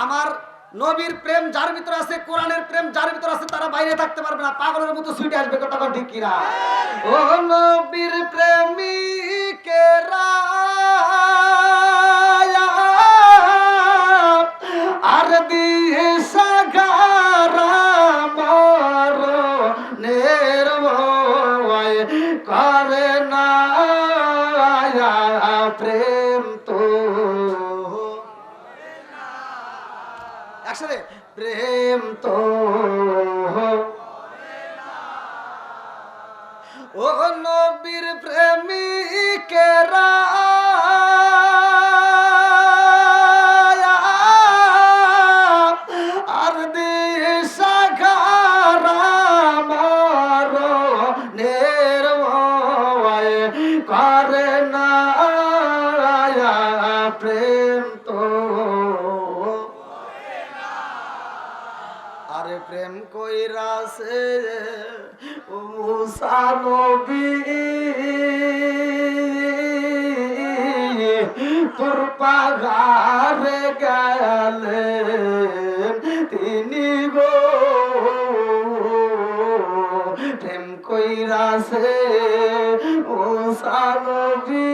আমার নবীর প্রেম যার ভিতরে আছে, কোরআনের প্রেম যার ভিতরে আছে, তারা বাইরে থাকতে পারবে না, পাগলের মতো ছুটে আসবে। কথা ঠিক কিনা? ও নবীর প্রেমিকেরা আর দিশা গারা মরণের ভয় করে না প্রেম তো একসাথে প্রেম তো ও নবীর প্রেমিকেরা আর দিশা গারা মরণের ভয় করে না প্রেম তো আরে প্রেম কইরাছে ও মুসা নবী তোর পাগারে গেলেন তিনি গো প্রেম কইরাছে মুসা নবী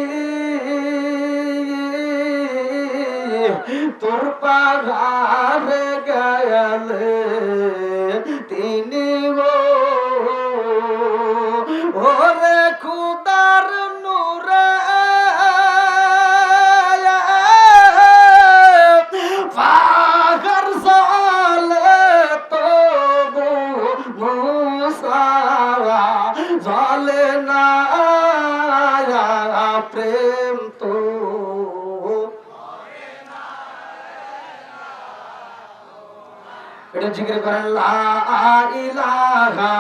তোর পাগারে গেলেন তিনি গো ওরে খুদার নূরে পাগর জলে তবু মুসা জলে না প্রেম তো এটা জিকির করেন লা ইলাহা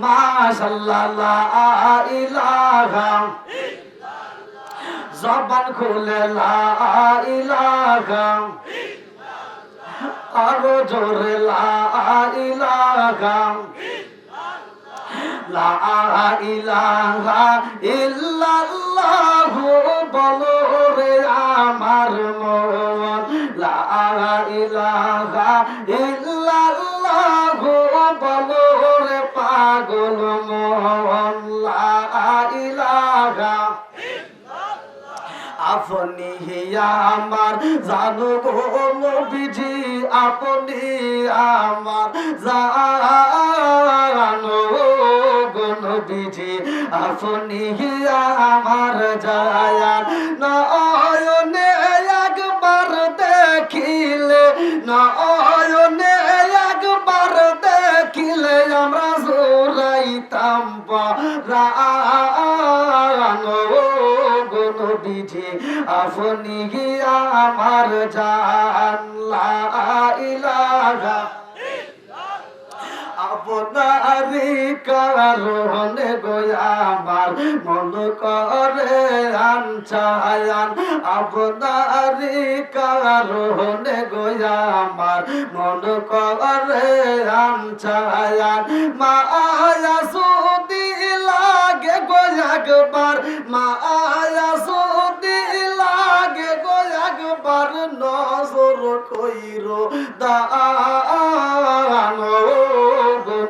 মাশাআল্লাহ লা ইলাহা জবান খুলে লা ইলাহা আরো জোরে লা ইলাহা লা ইলাহা ইল্লাল্লাহু বলো রে আমার মন লা ইলাহা ইল্লাল্লাহু বলো রে পাগল মন লা ইলাহা আপনি আমার জানো গো নবীজি আপনি আমার জানো গো নবীজি আপনি আমার জায়ান নয়নে একবার দেখিলে নয়নে একবার দেখিলে আমরা জোরাইতাম পরাণ গো নবীজি আপনি আমার জান লা ইলাহা আপনারি কারণে গো আমার মন করে আনছায়ান আপনারি কারণে গো আমার মন করে আনছায়ান মায়া সুদি লাগে গো একবার মায়া সুদি লাগে গো একবার নজর কইরো দান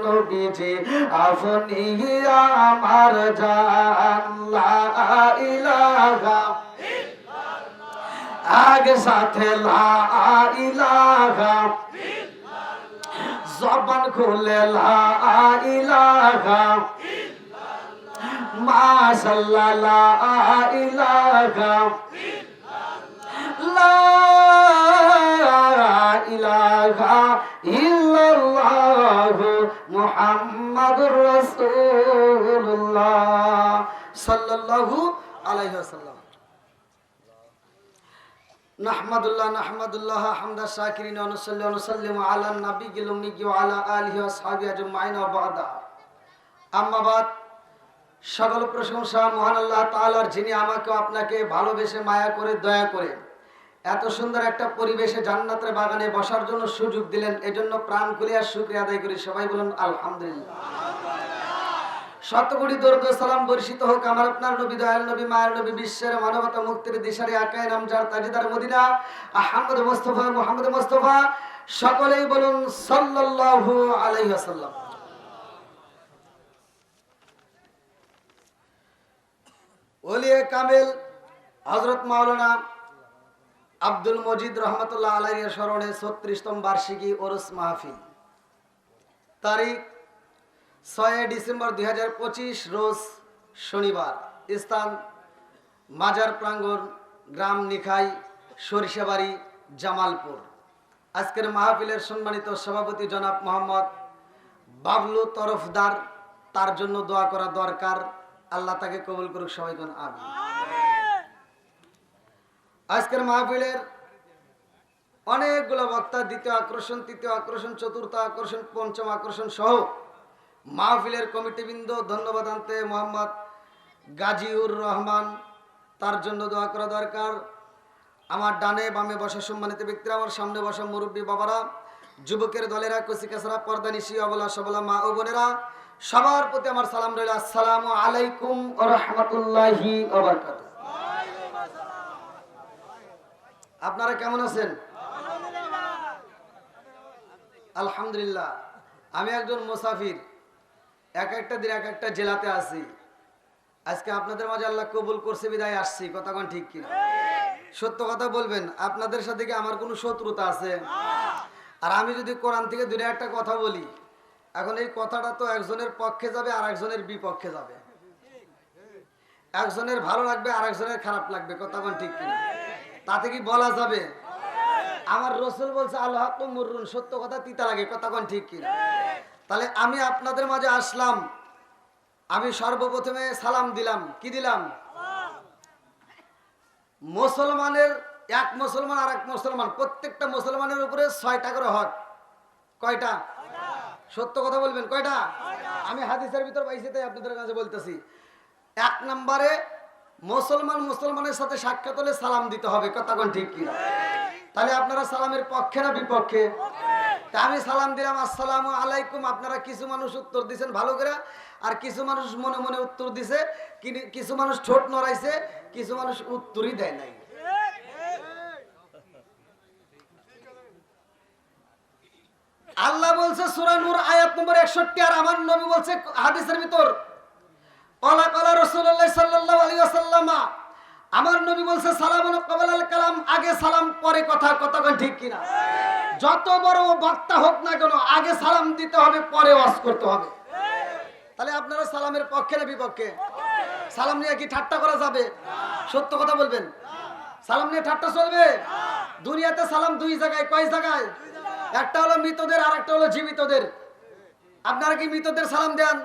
নবীজি আপনি আমার জান লা ইলাহা আগে সাথে লা ইলাহা জবান খুলে লা ইলাহা মাশাআল্লাহ লা ইলাহা লা ইলাহা ইল্লাল্লাহু মুহাম্মাদুর রাসূলুল্লাহ সাল্লাল্লাহু আলাইহি ওয়াসাল্লাম। নাহমাদুল্লাহ হামদা শাকিরিন ওয়া নুসাল্লি ওয়া নুসাল্লিমু আলা নাবিয়িল উম্মি ওয়া আলা আলিহি ওয়া সাহবিহি আজমাইন ওয়া বা'দা। আম্মা বাদ, সকল প্রশংসা মহান আল্লাহ তাআলার, যিনি আমাকে আপনাকে ভালোবেসে মায়া করে দয়া করে এত সুন্দর একটা পরিবেশে জান্নাতের বাগানে বসার জন্য সুযোগ দিলেন। এজন্য প্রাণ খুলে আর শুকরিয়া আদায় করি। সবাই বলুন আলহামদুলিল্লাহ। শত কোটি দরুদ ও সালাম বর্ষিত হোক আমার আপনার নবী, দয়াল নবী, মায়ের নবী, বিশ্বের মানবতা মুক্তির দিশারি আকায়ে নামজার তাজদার মদিনা আহমদ মুহাম্মদ মুস্তাফা, সকলেই বলুন সাল্লাল্লাহু আলাইহি ওয়াসাল্লাম। ওলিয়ে কামেল হযরত মাওলানা আব্দুল মজিদ রহমতুল্লাহ আলাইহির স্মরণে 36তম বার্ষিকী ওরস মাহফিল, তারিখ 6 ডিসেম্বর 2025, রোজ শনিবার, স্থান মাজার প্রাঙ্গণ, গ্রাম নিখাই, সরিষাবাড়ি, জামালপুর। আজকের মাহফিলের সম্মানিত সভাপতি জনাব মোহাম্মদ বাবলু তরফদার, তার জন্য দোয়া করা দরকার, আল্লাহ তাকে কবুল করুক, সবাই কোন আমিন। আজকের মাহফিলের অনেকগুলো বক্তা, দ্বিতীয় আকর্ষণ, তৃতীয় আকর্ষণ, চতুর্থ আকর্ষণ, পঞ্চম আকর্ষণ সহ মাহফিলের কমিটিবৃন্দ, ধন্যবাদ আনতে মোহাম্মদ গাজীউর রহমান, তার জন্য দোয়া করা দরকার। আমার ডানে বামে বসা সম্মানিত ব্যক্তিরা, আমার সামনে বসা মুরব্বী বাবারা, যুবকের দলেরা, কচিকাছারা, পর্দানিশি, অবলা সবলা মা ও বোনেরা, সবার প্রতি আমার সালাম রইল। আসসালামু আলাইকুম ওয়া রাহমাতুল্লাহি ওয়া বারাকাতুহু। আপনারা কেমন আছেন? আলহামদুলিল্লাহ। আমি একজন মুসাফির, এক একটা দিন এক একটা জেলাতে আছি। আজকে আপনাদের মাঝে আল্লাহ কবুল করছে বিদায় আসছি, কথা কোন ঠিক কিনা? সত্য কথা বলবেন, আপনাদের সাথে কি আমার কোনো শত্রুতা আছে? আর আমি যদি কোরআন থেকে দূরে একটা কথা বলি, এখন এই কথাটা তো একজনের পক্ষে যাবে আর একজনের বিপক্ষে যাবে, একজনের ভালো লাগবে আর একজনের খারাপ লাগবে, কথা কোন ঠিক কিনা? তাতে কি বলা যাবে? আমার রসুল বলছে আল হাক্কু মুররুন, সত্য কথা তিতা লাগে, কথা কোন ঠিক কিনা? তাহলে আমি আপনাদের মাঝে আসলাম, আমি সর্বপ্রথমে সালাম দিলাম। কি দিলাম? মুসলমানের, এক মুসলমান আর এক মুসলমান, প্রত্যেকটা মুসলমানের উপরে 6টা করে হক। কয়টা? সত্য কথা বলবেন, কয়টা? আমি হাদিসের ভিতর পাইছি, তাই আপনাদের কাছে বলতেছি। 1 নম্বরে মুসলমান মুসলমানের সাথে সাক্ষাৎ হলে সালাম দিতে হবে, কথা কোন ঠিক কিনা? তাহলে আপনারা সালামের পক্ষে না বিপক্ষে? তা আমি সালাম দিলাম আসসালামু আলাইকুম, আপনারা কিছু মানুষ উত্তর দিছেন ভালো করে, আর কিছু মানুষ মনে মনে উত্তর দিছে, কিছু মানুষ ঠোঁট নড়াইছে, কিছু মানুষ উত্তরই দেয় নাই। আল্লাহ বলছে সূরা নূর আয়াত নম্বর 61, আর আমার নবী বলছে হাদিসের ভিতর, ক্বালা ক্বালা রাসূলুল্লাহ সাল্লাল্লাহু আলাইহি ওয়াসাল্লাম, আমার নবী বলছে সালামুন ক্বাবলাল কালাম, আগে সালাম পরে কথা, কথা কোন ঠিক কিনা? যত বড় বক্তা হোক না কেন, আগে সালাম দিতে হবে, পরে ওয়াজ করতে হবে। তাহলে আপনারা সালামের পক্ষে না বিপক্ষে? সালাম নিয়ে কি ঠাট্টা করা যাবে? সত্য কথা বলবেন, সালাম নিয়ে ঠাট্টা চলবে? দুনিয়াতে সালাম দুই জায়গায়, কয় জায়গায়? একটা হলো মৃতদের আর একটা হলো জীবিতদের। আপনারা কি মৃতদের সালাম দেন?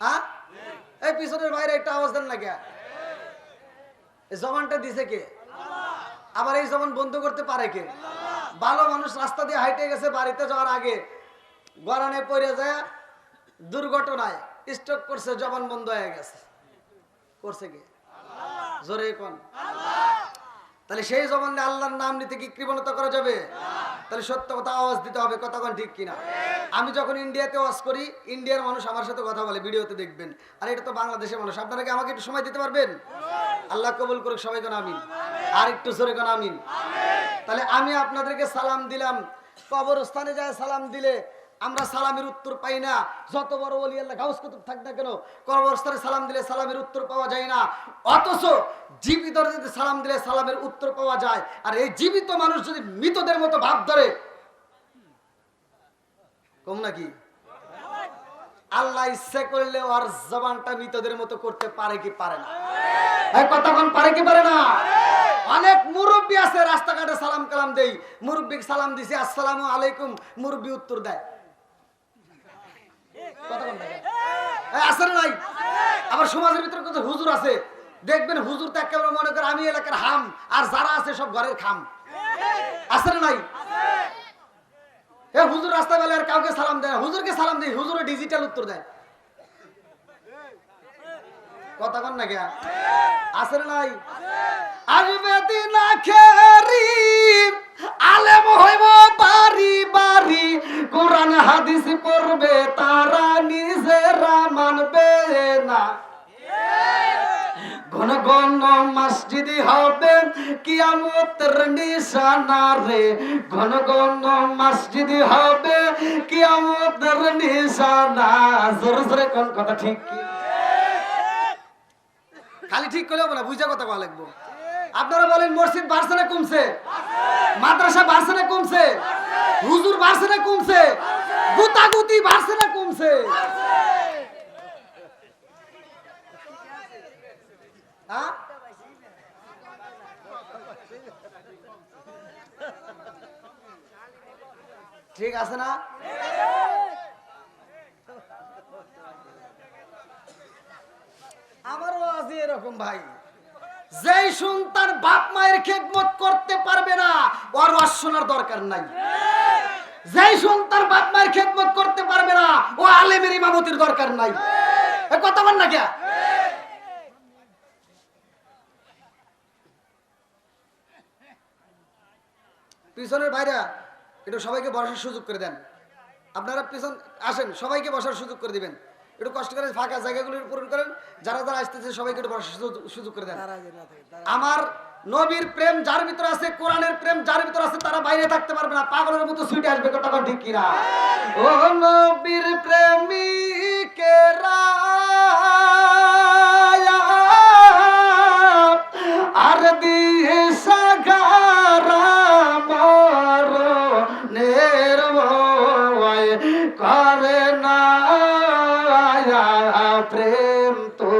হ্যাঁ, এই পিছনের বাইরে একটা আওয়াজ দেন না কে? এই জবানটা দিছে কে? আবার এই জবান বন্ধ করতে পারে কে? ভালো মানুষ রাস্তা দিয়ে হাইটে গেছে, বাড়িতে যাওয়ার আগে গরানে পড়ে যায়, দুর্ঘটনায় স্ট্রোক করছে, জবান বন্ধ হয়ে গেছে। করছে কে? জোরে কোন? তাহলে সেই জবান দিয়ে আল্লাহর নাম নিতে কি কৃপণতা করা যাবে? তাহলে সত্য কথা আওয়াজ দিতে হবে, কথা কোন ঠিক কিনা? আমি যখন ইন্ডিয়াতে ওয়াজ করি, ইন্ডিয়ার মানুষ আমার সাথে কথা বলে, ভিডিওতে দেখবেন, আর এটা তো বাংলাদেশের মানুষ। আপনারা কি আমাকে একটু সময় দিতে পারবেন? আল্লাহ কবুল করুক, সবাই কোন আমিন। আর একটু জোরে কোন আমিন। তাহলে আমি আপনাদেরকে সালাম দিলাম, কবরস্থানে যায় সালাম দিলে আমরা সালামের উত্তর পাই না। যত বড় ওলি আল্লাহ গাউস কুতুব থাক না কেন, কবরস্থানে সালাম দিলে সালামের উত্তর পাওয়া যায় না। অথচ জীবিতদের যদি সালাম দিলে সালামের উত্তর পাওয়া যায়। আর এই জীবিত মানুষ যদি মৃতদের মতো ভাব ধরে, কম নাকি? আল্লাহ ইচ্ছা করলে ওর জবানটা মৃতদের মতো করতে পারে কি পারে না? কতক্ষণ পারে কি পারে না? অনেক মুরব্বী আছে রাস্তাঘাটে সালাম কালাম দেই, মুরব্বীকে সালাম দিছি আসসালামু আলাইকুম, মুরব্বী উত্তর দেয়। আছে না নাই? আবার সমাজের ভিতরে কত হুজুর আছে, দেখবেন হুজুর তো একেবারে মনে করে আমি এলাকার হাম, আর যারা আছে সব ঘরের খাম। আছে না নাই? হুজুর রাস্তায় বেলা আর কাউকে সালাম দেয়, হুজুরকে সালাম দেয়, হুজুরে ডিজিটাল উত্তর দেয়। কথা কন না কে? আছে না নাই? আসবে দিন আখেরি, আলেম হইব বাড়ি বাড়ি, কোরআন হাদিস পড়বে তারা নিজেরা মানবে মসজিদ হবে কিয়ামতের নিশানা রে, ঘন ঘন মসজিদ হবে কিয়ামতের নিশানা। জোরে জোরে কোন কথা ঠিক কি? খালি ঠিক করলেও বলা বুঝা কথা বলা লাগবো। আপনারা বলেন মসজিদ বাড়ছে না কমছে? মাদ্রাসা বাড়ছে না কমছে? হুজুর বাড়ছে না কমছে? গুতাগুতি বাড়ছে না কমছে? হ্যাঁ, ঠিক আছে না? আমারও আজ এরকম ভাই, যেই সন্তান বাপ মায়ের খেদমত করতে পারবে না ওর ওয়াজ শোনার দরকার নাই। যেই সন্তান বাপ মায়ের খেদমত করতে পারবে না ও আলেমের ইমামতির দরকার নাই। এই কথা বল না কে? পিছনের বাইরে একটু সবাইকে বসার সুযোগ করে দেন। আপনারা পিছন আসেন, সবাইকে বসার সুযোগ করে দিবেন। একটু কষ্ট করে ফাঁকা জায়গাগুলো পূরণ করেন। যারা যারা আসতেছে সবাইকে একটু বসার সুযোগ করে দেন। আমার নবীর প্রেম যার ভিতরে আছে, কোরআনের প্রেম যার ভিতরে আছে, তারা বাইরে থাকতে পারবে না, পাগলের মতো ছুটে আসবে। কথা ঠিক কিনা? ও নবীর প্রেমিকেরা আর দিশা গারা মরণের ভয় করে না প্রেম তো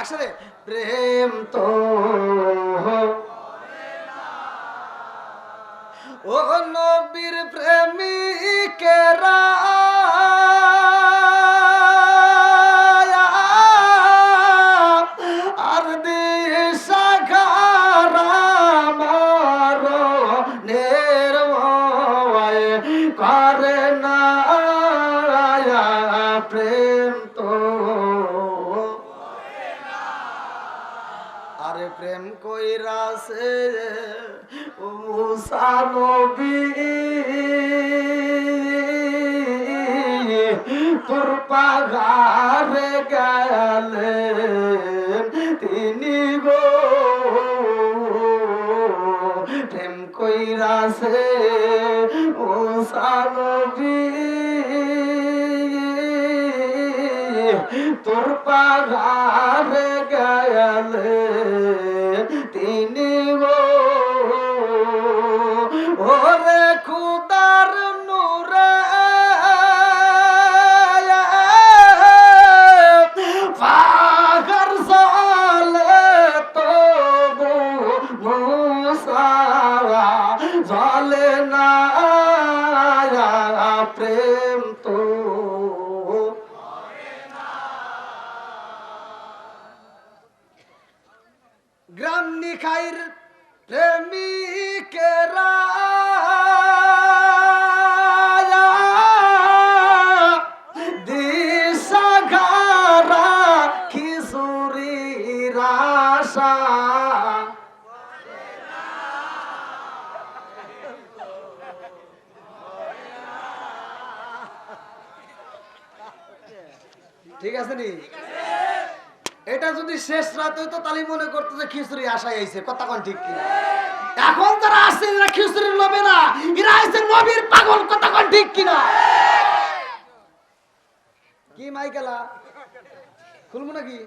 একসাথে প্রেম তো ও নবীর প্রেমিকেরা আর দিশা গারা মরণের ভয় করে না প্রেম তো। আরে প্রেম কইরাছে ও মুসা নবী তোর পাগারে গেলেন তিনি গো, প্রেম কইরাছে মুসা নবী তোর পাগারে গেলেন তিনি গো। ওরে খুদার নূরে পাগার জলে তবু মুসা জলে না প্রেম তো। গ্রাম নিখাইর প্রেমিকেরা দিশা গারা খিচুড়ির আশা ঠিক আছে নি? এটা যদি শেষ রাত হইতো তাহলে মনে করতো যে খিচুড়ি আশায় আইছে। কথা কোন ঠিক কিনা? এখন যারা আসছে এরা খিচুড়ি লোভে না, এরা আইছে নবীর পাগল। কথা কোন ঠিক কিনা? কি মাইকেলা খুলবো নাকি?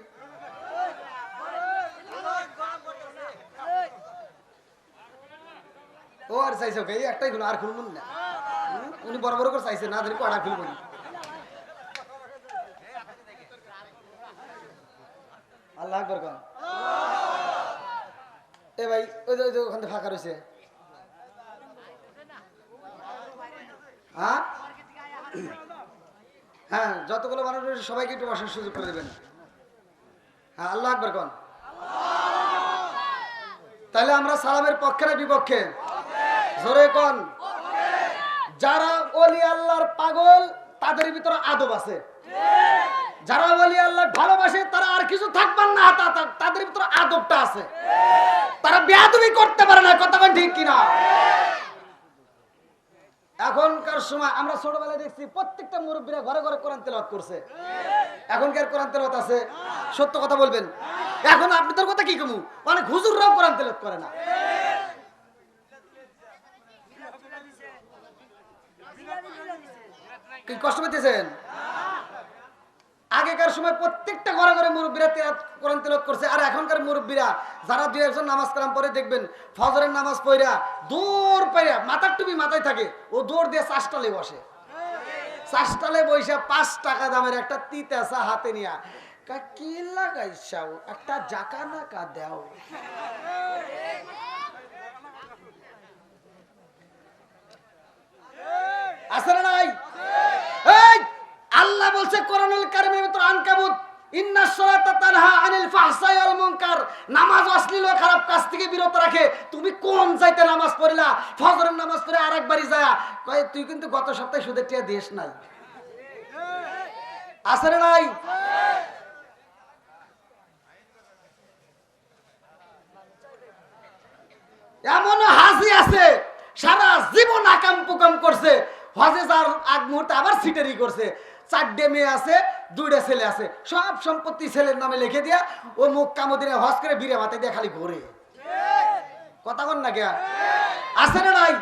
ও আর চাইছে ওকে একটাই খুলো, আর খুলবো না। উনি বড় বড় করে চাইছে না, ধরে কটা খুলবো না। আল্লাহ আকবার কোন। এ ভাই ওই যে ওখানে ফাঁকা রয়েছে। হ্যাঁ হ্যাঁ, যতগুলো মানুষ রয়েছে সবাইকে একটু বসার সুযোগ করে দেবেন। হ্যাঁ, আল্লাহ আকবার কোন। তাহলে আমরা সালামের পক্ষে না বিপক্ষে? জোরে কোন। যারা ওলি আল্লাহর পাগল তাদের ভিতরে আদব আছে। যারা ওলি আল্লাহ ভালোবাসে তারা আর কিছু থাকবার না, তাদের ভিতরে আদবটা আছে। তারা বেয়াদবি করতে পারে না। কথা ঠিক কিনা? এখনকার সময় আমরা ছোটবেলায় দেখছি প্রত্যেকটা মুরব্বীরা ঘরে ঘরে কোরআন তেলাওয়াত করছে। এখনকার কোরআন তেলাওয়াত আছে? সত্য কথা বলবেন। এখন আপনাদের কথা কি কমু, অনেক হুজুররাও কোরআন তেলাওয়াত করে না। কি কষ্ট পেতেছেন? আগেকার সময় প্রত্যেকটা ঘরে ঘরে মুরব্বীরা কোরআন তেলাওয়াত করছে। আর এখনকার মুরব্বীরা যারা দুই একজন নামাজ কালাম পরে দেখবেন ফজরের নামাজ পড়া দৌড় পাইয়া মাথার টুপি মাথায় থাকে, ও দৌড় দিয়ে চাষটালে বসে। চাষটালে বসে 5 টাকা দামের একটা তিতাসা হাতে নিয়া কি লাগাইছাও, একটা জাকা নাকা দাও। আছে না নাই? এই আল্লাহ বলছে কোরআনুল কারীমের ভিতর আনকাবুত, ইন্নাস সালাতা তানহা আনিল ফাহশাই ওয়াল মুনকার, নামাজ অশ্লীল ও খারাপ কাজ থেকে বিরত রাখে। তুমি কোন যাইতে নামাজ পড়লা? ফজরের নামাজ পড়ে আরেকবারই যায় কয় তুই কিন্তু গত সপ্তাহে সুদের টিয়া দেশ নাই। আছে না নাই? এমন হাজি আছে সারা জীবন আকাম পুকাম করছে, হজে যার আগ মুহূর্তে আবার সিটারি করছে। 4টে মেয়ে আছে, 2টা ছেলে আছে, সব সম্পত্তি ছেলের নামে লিখে দিয়া ও মক্কা মদিনা হজ করে বিরে মাথায় দিয়ে খালি ঘোরে। কথা বল না কে? আছে না নাই?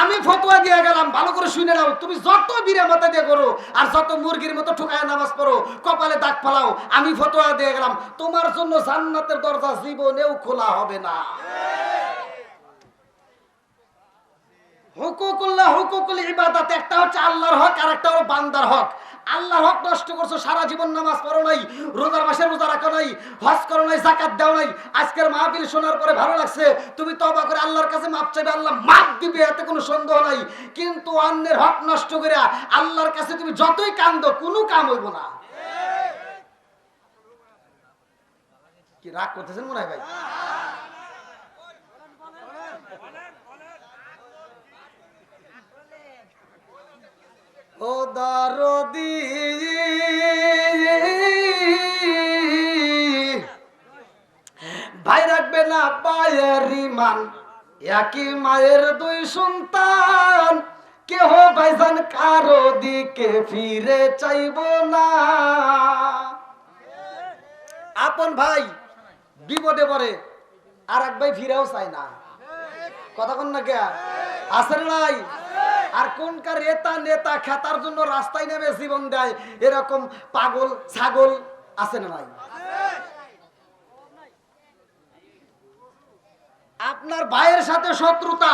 আমি ফতোয়া দিয়ে গেলাম, ভালো করে শুনে নাও। তুমি যত বিরে মাথায় দিয়ে করো আর যত মুরগির মতো ঠুকায় নামাজ পড়ো, কপালে দাগ ফালাও, আমি ফতোয়া দিয়ে গেলাম তোমার জন্য জান্নাতের দরজা জীবনেও খোলা হবে না। হুকুকুল্লাহ, হুকুকুল ইবাদত, একটা হচ্ছে আল্লাহর হক আর একটা হলো বান্দার হক। আল্লাহর হক নষ্ট করছো, সারা জীবন নামাজ পড়ো নাই, রোজার মাসে রোজা রাখো নাই, হজ করো নাই, যাকাত দাও নাই। আজকের মাহফিল শোনার পরে ভালো লাগছে, তুমি তওবা করে আল্লাহর কাছে মাপ চাইবে, আল্লাহ মাপ দিবে, এতে কোনো সন্দেহ নাই। কিন্তু অন্যের হক নষ্ট করে আল্লাহর কাছে তুমি যতই কান্দো কোনো কাম হইব না। কি রাগ করতেছেন মনে হয় ভাই? ও দরদি ভাই রাখবে না পায়ের রিমান, একই মায়ের 2 সন্তান, কেহ ভাইজান কারো দিকে ফিরে চাইব না। আপন ভাই বিপদে পড়ে আর এক ভাই ফিরেও চায় না। কথা কোন না কে? আসেন নাই? আর কোনকার নেতা নেতা খেতার জন্য রাস্তায় নেমে জীবন দেয়, এরকম পাগল ছাগল আছে না নাই? আপনার ভাইয়ের সাথে শত্রুতা,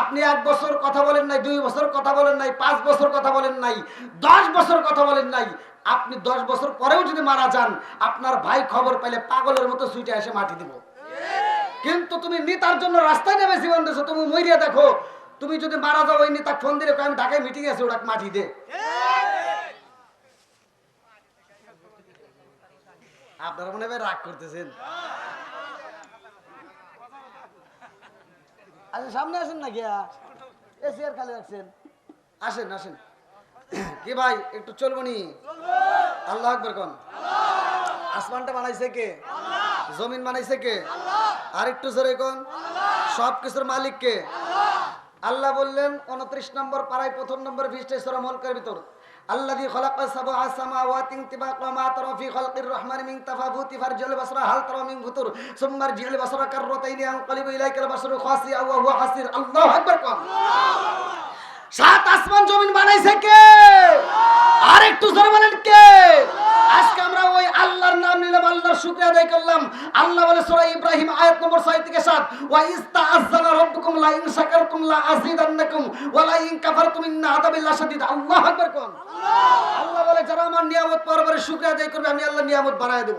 আপনি 1 বছর কথা বলেন নাই, 2 বছর কথা বলেন নাই, 5 বছর কথা বলেন নাই, 10 বছর কথা বলেন নাই, আপনি 10 বছর পরেও যদি মারা যান, আপনার ভাই খবর পেলে পাগলের মতো ছুটে এসে মাটি দিব। কিন্তু তুমি নেতার জন্য রাস্তায় নেমে জীবন দিয়েছো, তুমি মরিয়া দেখো, তুমি যদি মারা যাও ওই নেতা ফোন দিলে আমি ঢাকায় মিটিং আছে, ওটা মাটি দে। আপনারা মনে হয় রাগ করতেছেন। আচ্ছা সামনে আসেন না গিয়া, এসি আর খালি রাখছেন, আসেন আসেন। কি ভাই একটু চলবো নি? আল্লাহ আকবার কোন? আসমানটা বানাইছে কে? জমিন বানাইছে কে? আর একটু জোরে কোন? সব কিছুর মালিক কে? আল্লাহ বললেন 29 নম্বর পারায় 1ম নম্বর পৃষ্ঠায় সূরা মুলকের ভিতর, আল্লাযী খালাকা সাবআ সামাওয়াতিন তিবাকা মা তারা ফি খালকির রহমানি মিন তাফাবুতি ফারজিল বাসরা হাল তারা মিন ফুতুর সুম্মা রজিল বাসরা কাররাতাইনি আনকালিবু ইলাইকাল বাসরু খাসিয়া ওয়া হুয়া হাসির। আল্লাহু আকবার কোন? 7 আসমান জমিন বানাইছে কে? আর একটু জোরে বলেন কে? আজকে আমরা ওই আল্লাহর নাম নিলাম, আল্লাহর শুকরিয়া আদায় করলাম। আল্লাহ বলে সূরা ইব্রাহিম আয়াত নম্বর 6 থেকে 7, ওয়া ইস্তাআযানা রাব্বুকুম লা ইন শাকারতুম লা আযীদান্নাকুম ওয়া লা ইন কাফারতুম ইন্না আযাবি লাশাদীদ। আল্লাহু আকবার কোন? আল্লাহ বলে যারা আমার নিয়ামত পরবারে শুকরিয়া আদায় করবে আমি আল্লাহ নিয়ামত বাড়ায় দেব,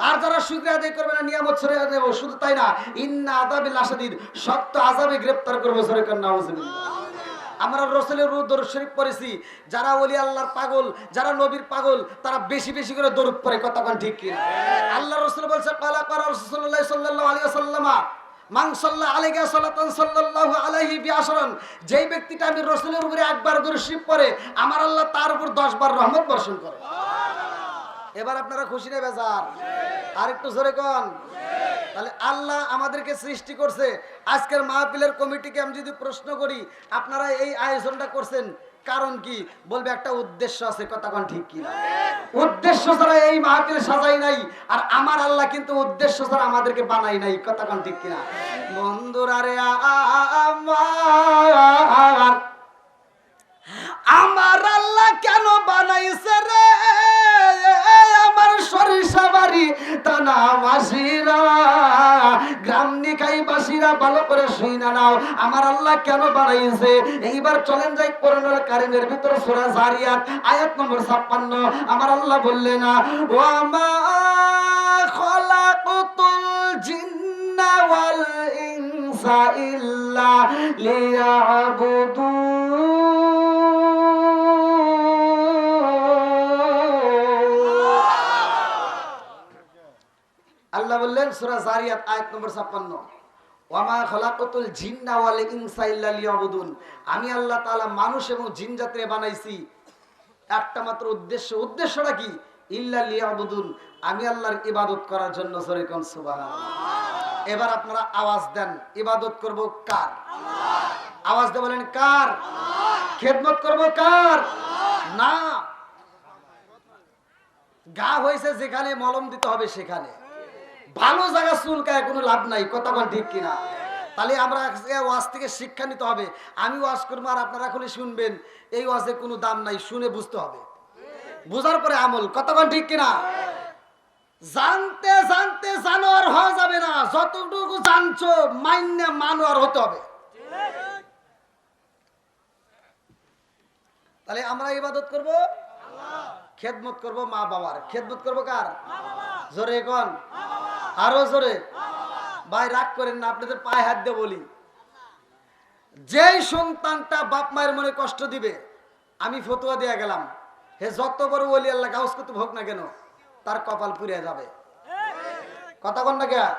আর যারা শুকরিয়া আদায় করবে না নিয়ামত ছড়িয়ে দেব। শুধু তাই না, ইন্না আযাবি লাশাদীদ, শক্ত আযাবে গ্রেফতার করব। সূরা নাউযুবিল্লাহ। আমরা রাসূলের দরুদ শরীফ পড়েছি, যারা ওলি আল্লাহর পাগল, যারা নবীর পাগল, তারা বেশি বেশি করে দরুদ পড়ে। কথা কোন ঠিক কি? আল্লাহ রাসূল বলেছে ক্বালা ক্বালা রাসূলুল্লাহ সাল্লাল্লাহু আলাইহি ওয়াসাল্লাম মান সাল্লা আলাইহি সাল্লাতান সাল্লাল্লাহু আলাইহি বিআশরান, যেই ব্যক্তিটা আমি রাসূলের উপরে একবার দরুদ শরীফ পড়ে আমার আল্লাহ তার উপর 10 বার রহমত বর্ষণ করে। সুবহানাল্লাহ। এবার আপনারা খুশি না বেজার? আর একটু জোরে কোন? তাহলে আল্লাহ আমাদেরকে সৃষ্টি করছে। আজকের মাহফিলের কমিটিকে আমি যদি প্রশ্ন করি, আপনারা এই আয়োজনটা করছেন কারণ কি? বলবে একটা উদ্দেশ্য আছে। কথা কোন ঠিক কি না? উদ্দেশ্য ছাড়া এই মাহফিল সাজাই নাই। আর আমার আল্লাহ কিন্তু উদ্দেশ্য ছাড়া আমাদেরকে বানাই নাই। কথা কোন ঠিক কি না? বন্ধুরা রে, আমার আল্লাহ কেন বানাইছে রে আমার সরিষা বাড়ি টানা মাসিরা, গ্রাম নিকাই বাসীরা ভালো করে শুই না নাও, আমার আল্লাহ কেন বানাইছে। এইবার চলেন যাই কোরআনুল কারীমের ভিতরে সূরা জারিয়াত আয়াত নম্বর 56। আমার আল্লাহ বললেন, ওয়া মা খালাকাতুল জিন্না ওয়াল ইনসা ইল্লা লিয়াবুদুন। আল্লাহ বললেন সূরা জারিয়াত আয়াত নম্বর 56, ওয়ামা খালাকাতুল জিন্না ওয়াল ইনসা ইল্লা লিয়াবুদুন। আমি আল্লাহ তাআলা মানুষ এবং জিন জাতিকে বানাইছি একটা মাত্র উদ্দেশ্য। উদ্দেশ্যটা কি? ইল্লা লিয়াবুদুন, আমি আল্লাহর ইবাদত করার জন্য। জোরে কোন সুবহানাল্লাহ। এবার আপনারা আওয়াজ দেন, ইবাদত করব কার? আল্লাহ। আওয়াজ দিয়ে বলেন কার? আল্লাহ। খেদমত করব কার? আল্লাহ। না, গা হইছে যেখানে মলম দিতে হবে সেখানে, ভালো জায়গা চুলকায় কোনো লাভ নাই। কথা বল ঠিক কিনা? তাহলে আমরা ওয়াজ থেকে শিক্ষা নিতে হবে। আমি ওয়াজ করবো আর আপনারা খালি শুনবেন, এই ওয়াজে কোনো দাম নাই। শুনে বুঝতে হবে, বুঝার পরে আমল। কথা বল ঠিক কিনা? জানতে জানতে জানোয়ার হওয়া যাবে না, যতটুকু জানছো মাইন্যে মানুয়ার হতে হবে। তাহলে আমরা ইবাদত করব আল্লাহ, খেদমত করব মা বাবার। খেদমত করব কার? জোরে কোন, আরো জোরে। ভাই রাগ করেন না, আপনাদের পায়ে হাত দিয়ে বলি, যেই সন্তানটা বাপ মায়ের মনে কষ্ট দিবে, আমি ফতোয়া দিয়ে গেলাম, হে যত বড় ওলি আল্লাহ গাউস কুতুব হোক না কেন, তার কপাল পুড়ে যাবে। কথা কোন না কে?